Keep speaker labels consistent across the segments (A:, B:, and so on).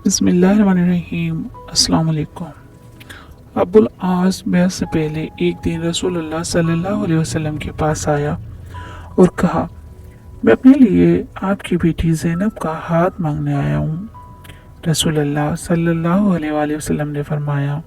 A: बिस्मिल्लाहिर्रहमानिर्रहीम। अस्सलाम वालेकुम। अबुल आस बैत से पहले एक दिन रसूलुल्लाह सल्लल्लाहु अलैहि वसल्लम के पास आया और कहा, मैं अपने लिए आपकी बेटी ज़ैनब का हाथ मांगने आया हूँ। रसूलुल्लाह सल्लल्लाहु अलैहि वसल्लम ने फरमाया,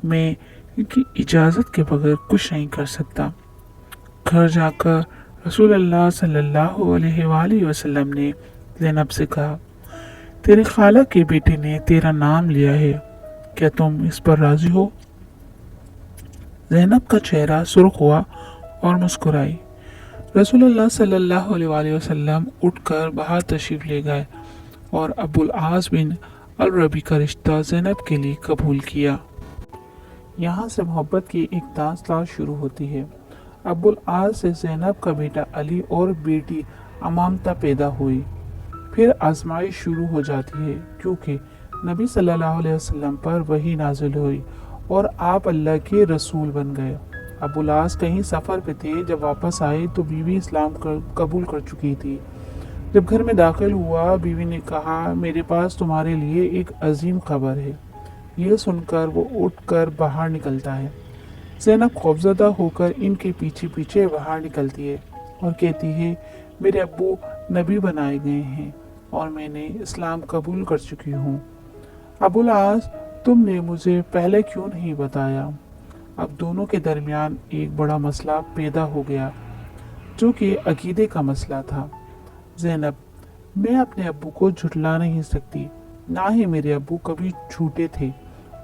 A: मैं इनकी इजाज़त के बगैर कुछ नहीं कर सकता। घर जाकर रसूलुल्लाह सल्लल्लाहु अलैहि वसल्लम ने ज़ैनब से कहा, तेरे खाला के बेटे ने तेरा नाम लिया है, क्या तुम इस पर राजी हो? ज़ैनब का चेहरा सुर्ख हुआ और मुस्कुराई। रसूलुल्लाह सल्लल्लाहु अलैहि वसल्लम उठकर बाहर तशरीफ ले गए और अबुल आस बिन अल रबी का रिश्ता ज़ैनब के लिए कबूल किया। यहाँ से मोहब्बत की एक दास्तान शुरू होती है। अबुल आस से ज़ैनब का बेटा अली और बेटी अमामता पैदा हुई। फिर आजमाइश शुरू हो जाती है, क्योंकि नबी सल्लल्लाहु अलैहि वसल्लम पर वही नाजिल हुई और आप अल्लाह के रसूल बन गए। अबुल आस कहीं सफ़र पे थे, जब वापस आए तो बीवी इस्लाम कबूल कर चुकी थी। जब घर में दाखिल हुआ, बीवी ने कहा, मेरे पास तुम्हारे लिए एक अजीम खबर है। यह सुनकर वो उठकर बाहर निकलता है। ज़ैनब खौफज़दा होकर इनके पीछे पीछे बाहर निकलती है और कहती है, मेरे अब्बू नबी बनाए गए हैं और मैंने इस्लाम कबूल कर चुकी हूँ। अबुल आस, तुमने मुझे पहले क्यों नहीं बताया? अब दोनों के दरमियान एक बड़ा मसला पैदा हो गया, जो कि अकीदे का मसला था। ज़ैनब, मैं अपने अब्बू को झुठला नहीं सकती, ना ही मेरे अब्बू कभी झूठे थे।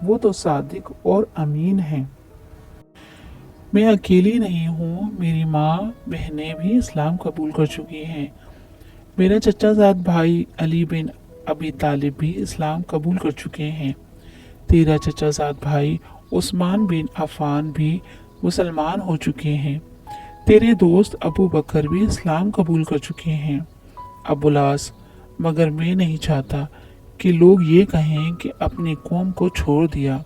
A: वो तो सादिक और अमीन हैं। मैं अकेली नहीं हूँ, मेरी माँ बहनें भी इस्लाम कबूल कर चुकी हैं। मेरा चचाजाद भाई अली बिन अबी तालिब भी इस्लाम कबूल कर चुके हैं। तेरा चचाजाद भाई उस्मान बिन अफ़ान भी मुसलमान हो चुके हैं। तेरे दोस्त अबू बकर भी इस्लाम कबूल कर चुके हैं। अबुल आस, मगर मैं नहीं चाहता कि लोग ये कहें कि अपनी कौम को छोड़ दिया,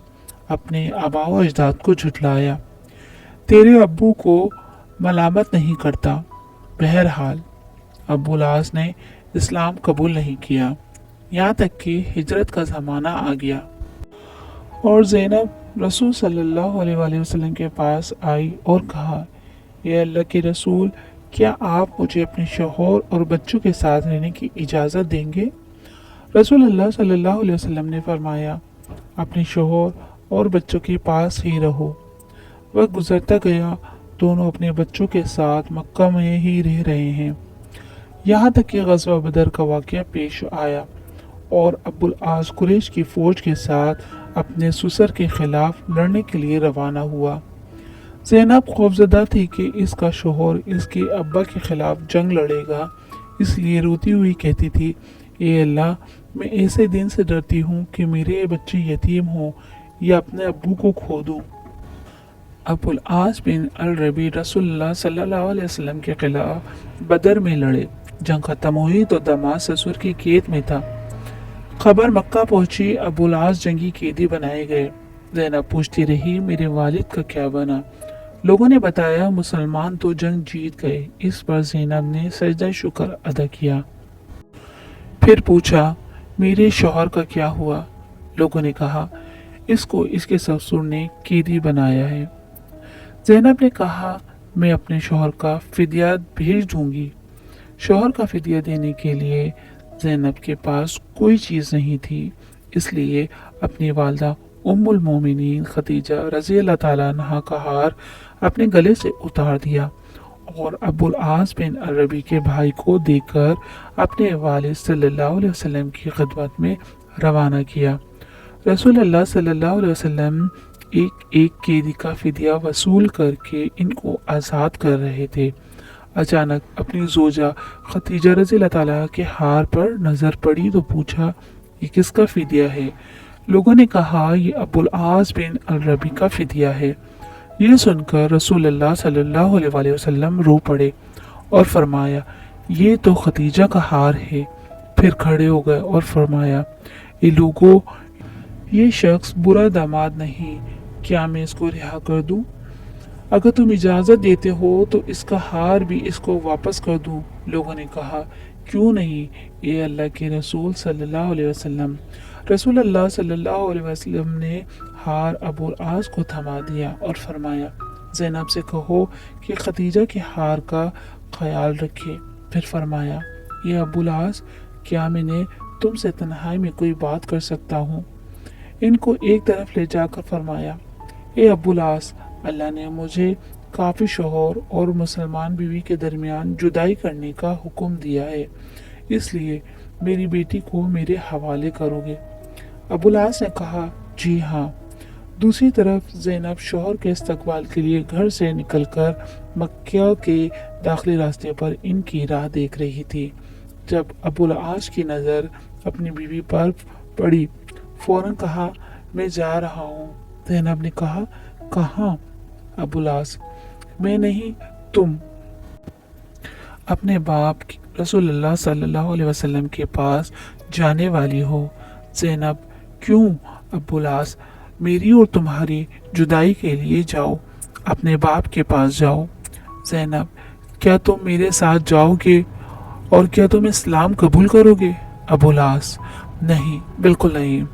A: अपने आबाओ अजदाद को झुठलाया। तेरे अब्बू को मलामत नहीं करता। बहरहाल अबुल आस ने इस्लाम कबूल नहीं किया, यहाँ तक कि हिजरत का ज़माना आ गया और ज़ैनब रसूल सल्लल्लाहु अलैहि वसल्लम के पास आई और कहा, ये अल्लाह के रसूल, क्या आप मुझे अपने शौहर और बच्चों के साथ रहने की इजाज़त देंगे? रसूलुल्लाह सल्लल्लाहु अलैहि वसल्लम ने फरमाया, अपने शौहर और बच्चों के पास ही रहो। वक्त गुजरता गया, दोनों अपने बच्चों के साथ मक्का में ही रह रहे हैं, यहाँ तक कि ग़ज़वा बदर का वाक़या पेश आया और अबुल आस कुरैश की फ़ौज के साथ अपने ससुर के खिलाफ लड़ने के लिए रवाना हुआ। ज़ैनब खौफज़दा थी कि इसका शौहर इसके अब्बा के खिलाफ जंग लड़ेगा, इसलिए रोती हुई कहती थी, ए अल्लाह, मैं ऐसे दिन से डरती हूँ कि मेरे बच्चे यतीम हों या अपने अब्बू को खो दूँ। अबुल आस बिन अल रबी रसूलुल्लाह सल्लल्लाहु अलैहि वसल्लम के खिलाफ बदर में लड़े। जंग खत्म हुई तो दामाद ससुर की कैद में था। खबर मक्का पहुंची, अबुल आस जंगी कैदी बनाए गए। ज़ैनब पूछती रही, मेरे वालिद का क्या बना? लोगों ने बताया, मुसलमान तो जंग जीत गए। इस पर ज़ैनब ने सजदा शुक्र अदा किया। फिर पूछा, मेरे शौहर का क्या हुआ? लोगों ने कहा, इसको इसके ससुर ने कैदी बनाया है। ज़ैनब ने कहा, मैं अपने शौहर का फिदिया भेज दूंगी। शौहर का फिदिया देने के लिए ज़ैनब के पास कोई चीज़ नहीं थी, इसलिए अपनी वालदा उम्मुल मोमिनीन खदीजा रज़ी अल्लाह ताला अन्हा का हार अपने गले से उतार दिया और अबुल आस बिन अरबी के भाई को देकर अपने वालिद सल्लल्लाहु अलैहि वसल्लम की खिदमत में रवाना किया। रसूलुल्लाह सल्लल्लाहु अलैहि वसल्लम एक एक कैदी का फिदिया वसूल करके इनको आज़ाद कर रहे थे। अचानक अपनी जोजा खदीजा रज़ी अल्लाह ताला के हार पर नज़र पड़ी तो पूछा, ये किसका फिदिया है? लोगों ने कहा, ये अबुल आस बिन अल रबी का फिदिया है। ये सुनकर रसूलुल्लाह सल्लल्लाहु अलैहि वसल्लम रो पड़े और फरमाया, ये तो खदीजा का हार है। फिर खड़े हो गए और फरमाया, ये लोगों, ये शख्स बुरा दामाद नहीं, क्या मैं इसको रिहा कर दूं? अगर तुम इजाज़त देते हो तो इसका हार भी इसको वापस कर दूं। लोगों ने कहा, کیوں نہیں اے اللہ کے رسول صلی اللہ علیہ وسلم۔ رسول اللہ صلی اللہ علیہ وسلم نے ہار ابو العاص کو تھما دیا اور فرمایا زینب سے کہو کہ خدیجہ کے ہار کا خیال رکھے۔ پھر فرمایا یہ ابو العاص، کیا میں نے تم سے تنہائی میں کوئی بات کر سکتا ہوں؟ ان کو ایک طرف لے جا کر فرمایا اے ابو العاص، اللہ نے مجھے کافی شوہر اور مسلمان بیوی کے درمیان جدائی کرنے کا حکم دیا ہے، اس لیے میری بیٹی کو میرے حوالے کرو گے؟ ابو العاص نے کہا جی ہاں۔ دوسری طرف زینب شوہر کے استقبال کے لیے گھر سے نکل کر مکہ کے داخلی راستے پر ان کی راہ دیکھ رہی تھی۔ جب ابو العاص کی نظر اپنی بیوی پر پڑی، فوراً کہا میں جا رہا ہوں۔ زینب نے کہا کہاں؟ ابو العاص میں نہیں، تم اپنے باپ رسول اللہ صلی اللہ علیہ وسلم کے پاس جانے والی ہو۔ زینب کیوں؟ ابو العاص میری اور تمہاری جدائی کے لیے جاؤ، اپنے باپ کے پاس جاؤ۔ زینب کیا تم میرے ساتھ جاؤ گے اور کیا تم اسلام قبول کرو گے؟ ابو العاص نہیں، بالکل نہیں۔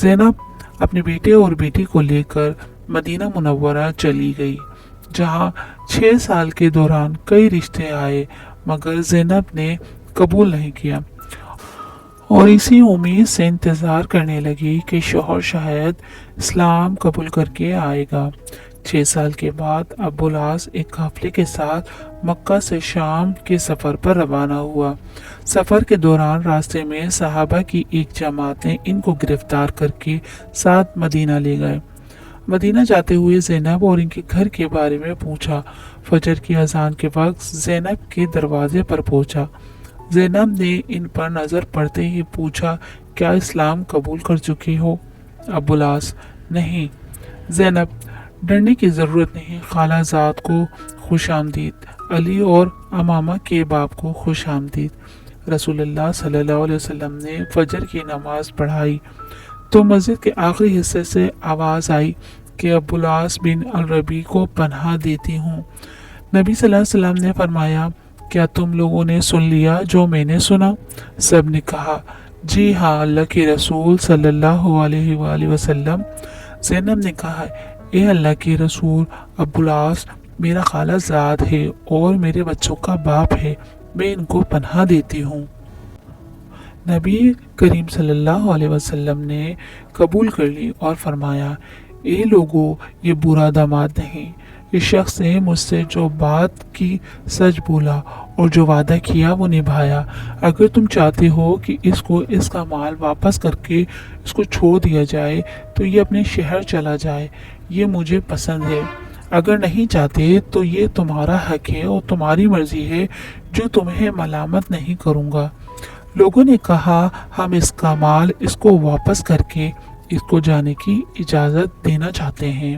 A: زینب اپنے بیٹے اور بیٹی کو لے کر مدینہ منورہ چلی گئی، جہاں 6 سال کے دوران کئی رشتے آئے مگر زینب نے قبول نہیں کیا، اور اسی امید سے انتظار کرنے لگی کہ شوہر شاید اسلام قبول کر کے آئے گا۔ 6 سال کے بعد ابو العاص ایک قافلے کے ساتھ مکہ سے شام کے سفر پر روانہ ہوا۔ سفر کے دوران راستے میں صحابہ کی ایک جماعت نے ان کو گرفتار کر کے ساتھ مدینہ لے گئے۔ مدینہ جاتے ہوئے زینب اور ان کے گھر کے بارے میں پوچھا۔ فجر کی اذان کے وقت زینب کے دروازے پر پہنچا۔ زینب نے ان پر نظر پڑتے ہی پوچھا کیا اسلام قبول کر چکی ہو؟ ابو العاص نہیں۔ زینب ڈرنے کی ضرورت نہیں، خالہ زاد کو خوش آمدید، علی اور امامہ کے باپ کو خوش آمدید۔ رسول اللہ صلی اللہ علیہ وسلم نے فجر کی نماز پڑھائی تو مسجد کے آخری حصے سے آواز آئی کہ ابو العاص بن الربیع کو پناہ دیتی ہوں۔ نبی صلی اللہ علیہ وسلم نے فرمایا کیا تم لوگوں نے سن لیا جو میں نے سنا؟ سب نے کہا جی ہاں اللہ کے رسول صلی اللہ علیہ وآلہ وسلم۔ زینب نے کہا اے اللہ کے رسول، ابو العاص میرا خالہ زاد ہے اور میرے بچوں کا باپ ہے، میں ان کو پناہ دیتی ہوں۔ نبی کریم صلی اللہ علیہ وسلم نے قبول کر لی اور فرمایا اے لوگو، یہ برا داماد نہیں، اس شخص نے مجھ سے جو بات کی سچ بولا اور جو وعدہ کیا وہ نبھایا۔ اگر تم چاہتے ہو کہ اس کو اس کا مال واپس کر کے اس کو چھوڑ دیا جائے تو یہ اپنے شہر چلا جائے، یہ مجھے پسند ہے۔ اگر نہیں چاہتے تو یہ تمہارا حق ہے اور تمہاری مرضی ہے، جو تمہیں ملامت نہیں کروں گا۔ لوگوں نے کہا ہم اس کا مال اس کو واپس کر کے اس کو جانے کی اجازت دینا چاہتے ہیں۔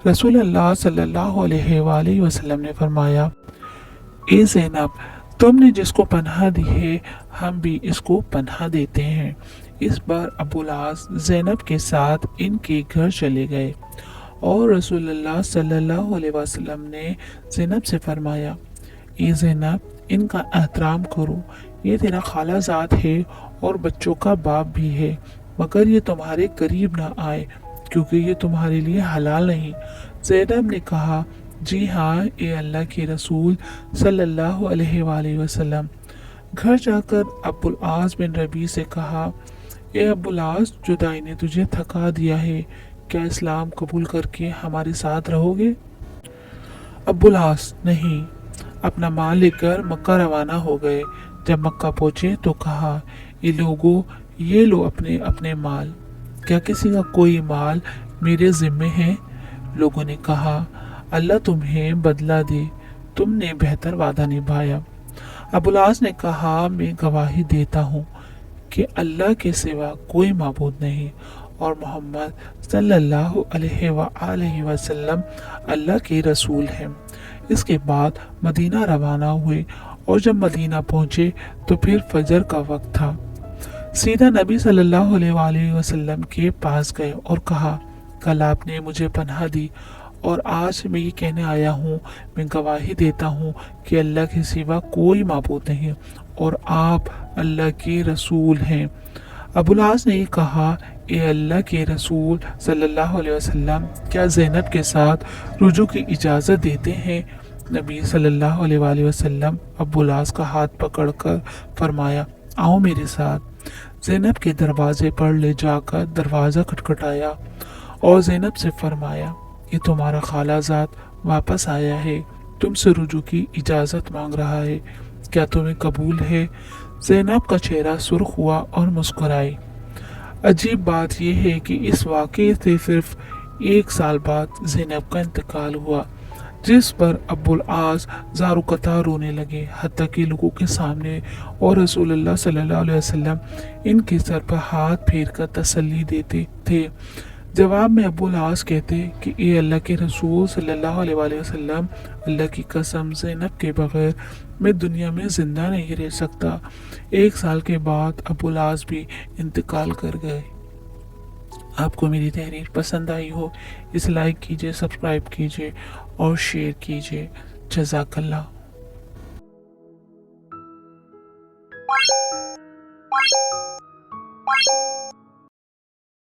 A: رسول اللہ صلی اللہ علیہ وآلہ وسلم نے فرمایا اے زینب، تم نے جس کو پناہ دی ہے ہم بھی اس کو پناہ دیتے ہیں۔ اس بار ابو العاص زینب کے ساتھ ان کے گھر چلے گئے اور رسول اللہ صلی اللہ علیہ وسلم نے زینب سے فرمایا اے زینب، ان کا احترام کرو، یہ تیرا خالہ زاد ہے اور بچوں کا باپ بھی ہے، مگر یہ تمہارے قریب نہ آئے کیونکہ یہ تمہارے لیے حلال نہیں۔ زینب نے کہا جی ہاں اے اللہ کے رسول صلی اللہ علیہ وآلہ وسلم۔ گھر جا کر ابو العاص بن ربیع سے کہا اے ابو العاص، جدائی نے تجھے تھکا دیا ہے، کیا اسلام قبول کر کے ہمارے ساتھ رہو گے؟ ابو العاص نہیں۔ اپنا مال لے کر مکہ روانہ ہو گئے۔ جب مکہ پہنچے تو کہا اے لوگو، یہ لو اپنے اپنے مال، کیا کسی کا کوئی مال میرے ذمے ہے؟ لوگوں نے کہا اللہ تمہیں بدلہ دے، تم نے بہتر وعدہ نبھایا۔ ابو العاص نے کہا میں گواہی دیتا ہوں کہ اللہ کے سوا کوئی معبود نہیں اور محمد صلی اللہ علیہ وآلہ وسلم اللہ کے رسول ہیں۔ اس کے بعد مدینہ روانہ ہوئے اور جب مدینہ پہنچے تو پھر فجر کا وقت تھا۔ سیدھا نبی صلی اللہ علیہ وآلہ وسلم کے پاس گئے اور کہا کل آپ نے مجھے پناہ دی اور آج میں یہ کہنے آیا ہوں، میں گواہی دیتا ہوں کہ اللہ کے سوا کوئی معبود نہیں और आप अल्लाह के रसूल हैं। अबुल आस ने कहा, ए अल्लाह के रसूल सल्लल्लाहु अलैहि वसल्लम, क्या ज़ैनब के साथ रुजू की इजाज़त देते हैं? नबी सल्लल्लाहु अलैहि वसल्लम अबुल आस का हाथ पकड़कर फरमाया, आओ मेरे साथ। ज़ैनब के दरवाजे पर ले जाकर दरवाज़ा खटखटाया और ज़ैनब से फरमाया, ये तुम्हारा खालाजाद वापस आया है, तुमसे रुजू की इजाज़त मांग रहा है, क्या तुम्हें कबूल है? ज़ैनब का चेहरा सुर्ख हुआ और मुस्कुराई। अजीब बात यह है कि इस वाक़ये से सिर्फ 1 साल बाद ज़ैनब का इंतकाल हुआ, जिस पर अब्बुल आस ज़ारू कतार रोने लगे, हत्ता कि लोगों के सामने, और रसूलुल्लाह सल्लल्लाहु अलैहि वसल्लम इनके सर पर हाथ फेर कर तसल्ली देते थे। जवाब में अब्बुल आस कहते कि ए अल्लाह के रसूल सल्लल्लाहु अलैहि वसल्लम, अल्लाह की कसम, ज़ैनब के बगैर मैं दुनिया में ज़िंदा नहीं रह सकता। 1 साल के बाद अब्बुल आस भी इंतकाल कर गए। आपको मेरी तहरीर पसंद आई हो इसे लाइक कीजिए, सब्सक्राइब कीजिए और शेयर कीजिए। जज़ाकल्लाह।